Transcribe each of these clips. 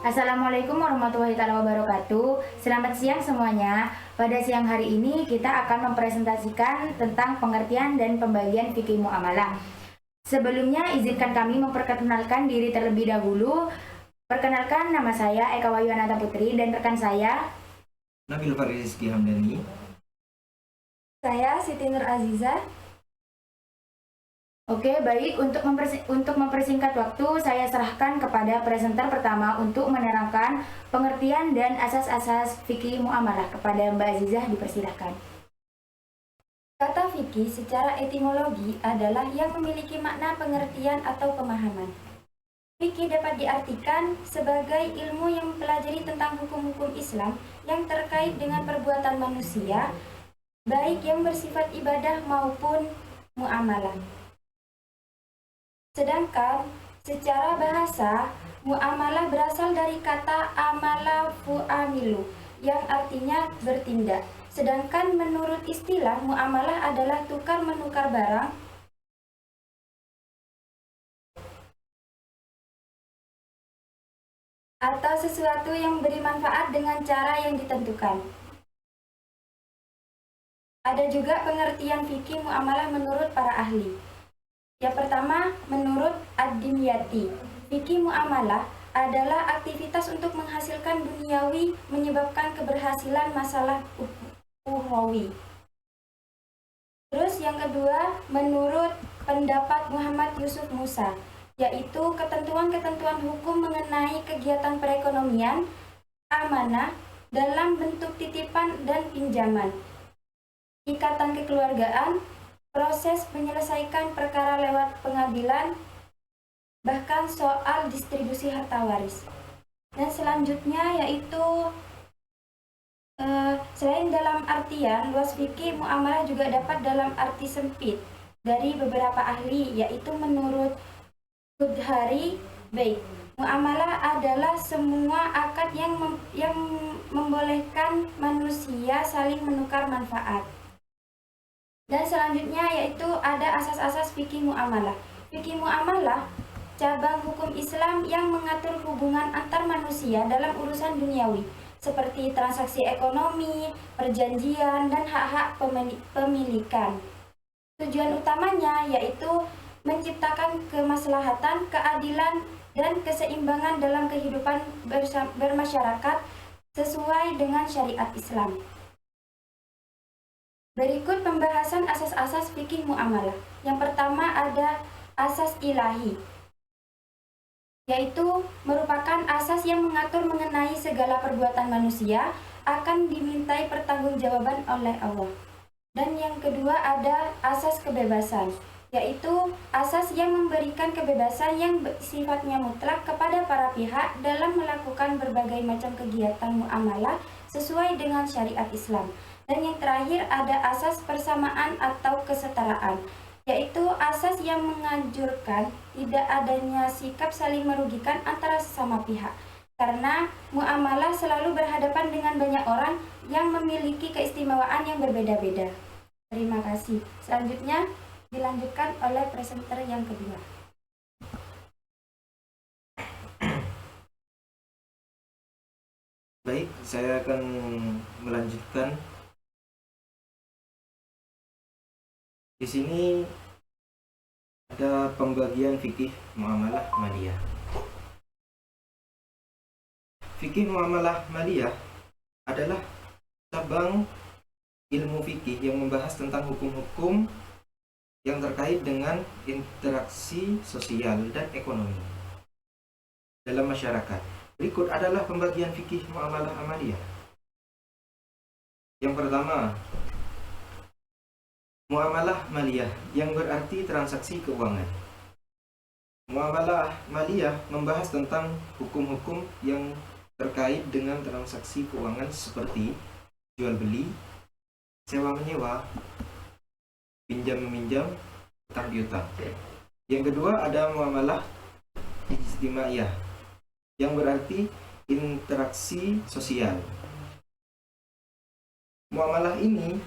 Assalamualaikum warahmatullahi wabarakatuh. Selamat siang semuanya. Pada siang hari ini kita akan mempresentasikan tentang pengertian dan pembagian fikih muamalah. Sebelumnya izinkan kami memperkenalkan diri terlebih dahulu. Perkenalkan, nama saya Eka Wayu Ananta Putri dan rekan saya Nabil Farizki Hamdani. Saya Siti Nur Aziza. Oke, baik. Untuk mempersingkat waktu, saya serahkan kepada presenter pertama untuk menerangkan pengertian dan asas-asas fikih muamalah. Kepada Mbak Azizah, dipersilahkan. Kata fikih secara etimologi adalah yang memiliki makna pengertian atau pemahaman. Fikih dapat diartikan sebagai ilmu yang mempelajari tentang hukum-hukum Islam yang terkait dengan perbuatan manusia, baik yang bersifat ibadah maupun muamalah. Sedangkan secara bahasa, muamalah berasal dari kata amala fu'amilu yang artinya bertindak. Sedangkan menurut istilah, muamalah adalah tukar-menukar barang atau sesuatu yang beri manfaat dengan cara yang ditentukan. Ada juga pengertian fikih muamalah menurut para ahli. Yang pertama, menurut Ad-Dimyati, fikih muamalah adalah aktivitas untuk menghasilkan duniawi menyebabkan keberhasilan masalah ukhrawi. Terus yang kedua, menurut pendapat Muhammad Yusuf Musa, yaitu ketentuan-ketentuan hukum mengenai kegiatan perekonomian, amanah dalam bentuk titipan dan pinjaman, ikatan kekeluargaan, proses menyelesaikan perkara lewat pengadilan, bahkan soal distribusi harta waris. Dan selanjutnya yaitu selain dalam artian luas fikih, muamalah juga dapat dalam arti sempit dari beberapa ahli, yaitu menurut Qudhari Bait, muamalah adalah semua akad yang membolehkan manusia saling menukar manfaat. Dan selanjutnya yaitu ada asas-asas fikih muamalah. Fikih muamalah cabang hukum Islam yang mengatur hubungan antar manusia dalam urusan duniawi seperti transaksi ekonomi, perjanjian, dan hak-hak pemilikan. Tujuan utamanya yaitu menciptakan kemaslahatan, keadilan, dan keseimbangan dalam kehidupan bermasyarakat sesuai dengan syariat Islam. Berikut pembahasan asas-asas fikih muamalah. Yang pertama ada asas ilahi, yaitu merupakan asas yang mengatur mengenai segala perbuatan manusia akan dimintai pertanggungjawaban oleh Allah. Dan yang kedua ada asas kebebasan, yaitu asas yang memberikan kebebasan yang sifatnya mutlak kepada para pihak dalam melakukan berbagai macam kegiatan muamalah sesuai dengan syariat Islam. Dan yang terakhir ada asas persamaan atau kesetaraan, yaitu asas yang menganjurkan tidak adanya sikap saling merugikan antara sesama pihak, karena muamalah selalu berhadapan dengan banyak orang yang memiliki keistimewaan yang berbeda-beda. Terima kasih. Selanjutnya dilanjutkan oleh presenter yang kedua. Baik, saya akan melanjutkan. Di sini ada pembagian fikih muamalah maliyah. Fikih muamalah maliyah adalah cabang ilmu fikih yang membahas tentang hukum-hukum yang terkait dengan interaksi sosial dan ekonomi dalam masyarakat. Berikut adalah pembagian fikih muamalah amaliyah. Yang pertama, muamalah maliyah yang berarti transaksi keuangan. Muamalah maliyah membahas tentang hukum-hukum yang terkait dengan transaksi keuangan seperti jual beli, sewa menyewa, pinjam meminjam, utang piutang. Yang kedua ada muamalah ijtimaiyah yang berarti interaksi sosial. Muamalah ini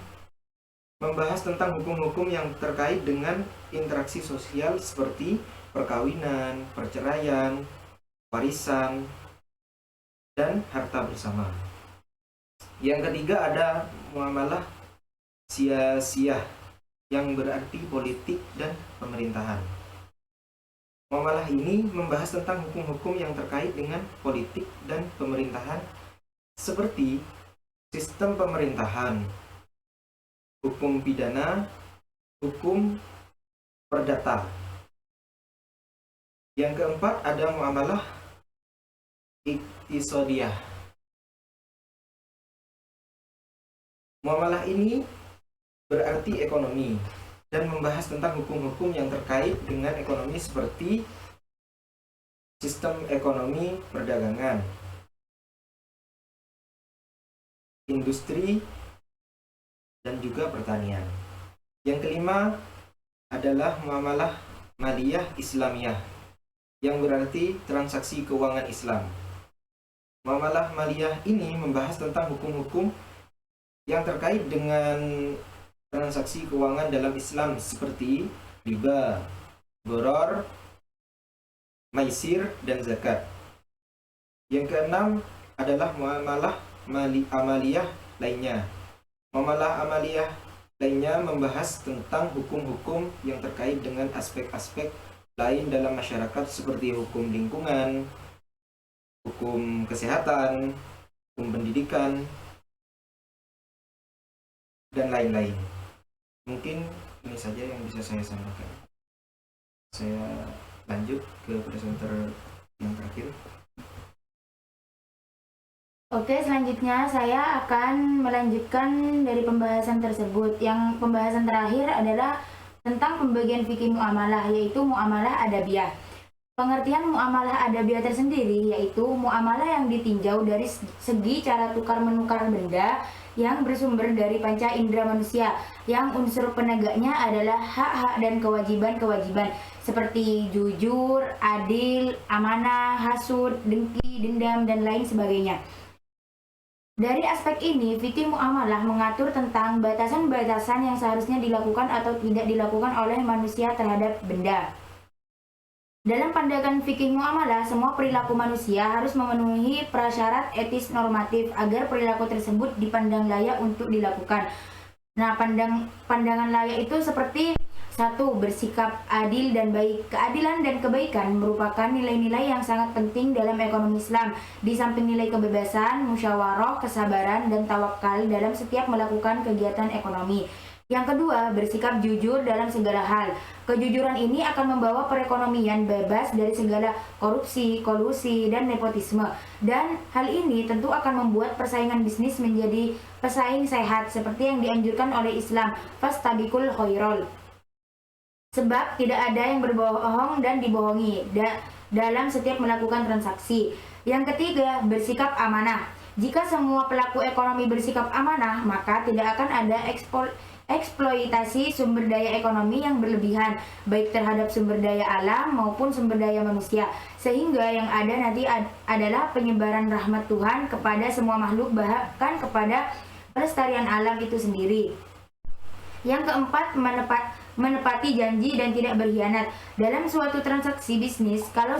membahas tentang hukum-hukum yang terkait dengan interaksi sosial seperti perkawinan, perceraian, warisan, dan harta bersama. Yang ketiga ada muamalah siyasiyah yang berarti politik dan pemerintahan. Muamalah ini membahas tentang hukum-hukum yang terkait dengan politik dan pemerintahan seperti sistem pemerintahan, hukum pidana, hukum perdata. Yang keempat ada muamalah iktisodiyah. Muamalah ini berarti ekonomi dan membahas tentang hukum-hukum yang terkait dengan ekonomi seperti sistem ekonomi perdagangan, industri, dan juga pertanian. Yang kelima adalah muamalah maliyah Islamiyah yang berarti transaksi keuangan Islam. Muamalah maliyah ini membahas tentang hukum-hukum yang terkait dengan transaksi keuangan dalam Islam seperti riba, gharar, maisir, dan zakat. Yang keenam adalah muamalah amaliyah lainnya. Muamalah amaliyah lainnya membahas tentang hukum-hukum yang terkait dengan aspek-aspek lain dalam masyarakat seperti hukum lingkungan, hukum kesehatan, hukum pendidikan, dan lain-lain. Mungkin ini saja yang bisa saya sampaikan. Saya lanjut ke presenter yang terakhir. Oke, selanjutnya saya akan melanjutkan dari pembahasan tersebut. Yang pembahasan terakhir adalah tentang pembagian fikih muamalah, yaitu muamalah adabiyah. Pengertian muamalah adabiyah tersendiri yaitu muamalah yang ditinjau dari segi cara tukar-menukar benda yang bersumber dari panca indera manusia, yang unsur penegaknya adalah hak-hak dan kewajiban-kewajiban seperti jujur, adil, amanah, hasud, dengki, dendam, dan lain sebagainya. Dari aspek ini, fikih muamalah mengatur tentang batasan-batasan yang seharusnya dilakukan atau tidak dilakukan oleh manusia terhadap benda. Dalam pandangan fikih muamalah, semua perilaku manusia harus memenuhi prasyarat etis normatif agar perilaku tersebut dipandang layak untuk dilakukan. Nah, pandangan layak itu seperti 1. Bersikap adil dan baik. Keadilan dan kebaikan merupakan nilai-nilai yang sangat penting dalam ekonomi Islam. Di samping nilai kebebasan, musyawarah, kesabaran, dan tawakal dalam setiap melakukan kegiatan ekonomi. Yang kedua, bersikap jujur dalam segala hal. Kejujuran ini akan membawa perekonomian bebas dari segala korupsi, kolusi, dan nepotisme. Dan hal ini tentu akan membuat persaingan bisnis menjadi pesaing sehat seperti yang dianjurkan oleh Islam. Fastabiqul khairat. Sebab tidak ada yang berbohong dan dibohongi dalam setiap melakukan transaksi. Yang ketiga, bersikap amanah. Jika semua pelaku ekonomi bersikap amanah, maka tidak akan ada eksploitasi sumber daya ekonomi yang berlebihan, baik terhadap sumber daya alam maupun sumber daya manusia, sehingga yang ada nanti adalah penyebaran rahmat Tuhan kepada semua makhluk, bahkan kepada pelestarian alam itu sendiri. Yang keempat, menepati janji dan tidak berkhianat. Dalam suatu transaksi bisnis, kalau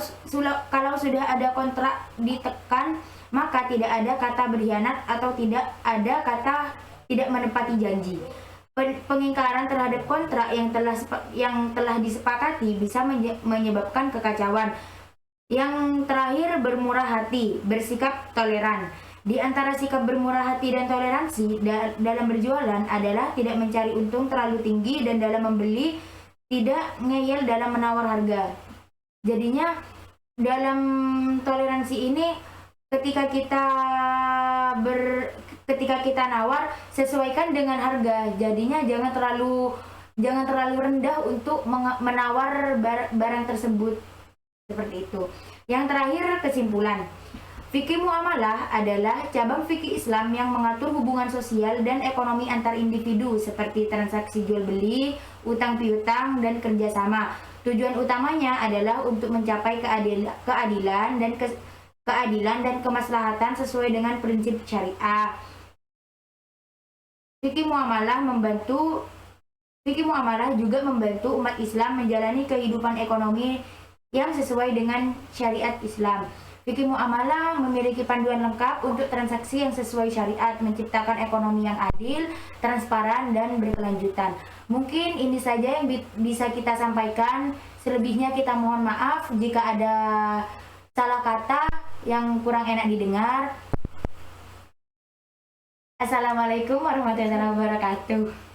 sudah ada kontrak ditekan, maka tidak ada kata berkhianat atau tidak ada kata tidak menepati janji. Pengingkaran terhadap kontrak yang telah disepakati bisa menyebabkan kekacauan. Yang terakhir, bermurah hati, bersikap toleran. Di antara sikap bermurah hati dan toleransi dalam berjualan adalah tidak mencari untung terlalu tinggi dan dalam membeli tidak ngeyel dalam menawar harga. Jadinya dalam toleransi ini ketika kita nawar, sesuaikan dengan harga. Jadinya jangan terlalu rendah untuk menawar barang tersebut. Seperti itu. Yang terakhir, kesimpulan. Fikih muamalah adalah cabang fikih Islam yang mengatur hubungan sosial dan ekonomi antar individu seperti transaksi jual beli, utang piutang, dan kerjasama. Tujuan utamanya adalah untuk mencapai keadilan dan kemaslahatan sesuai dengan prinsip syariah. Fikih muamalah juga membantu umat Islam menjalani kehidupan ekonomi yang sesuai dengan syariat Islam. Fikih muamalah memiliki panduan lengkap untuk transaksi yang sesuai syariat, menciptakan ekonomi yang adil, transparan, dan berkelanjutan. Mungkin ini saja yang bisa kita sampaikan. Selebihnya kita mohon maaf jika ada salah kata yang kurang enak didengar. Assalamualaikum warahmatullahi wabarakatuh.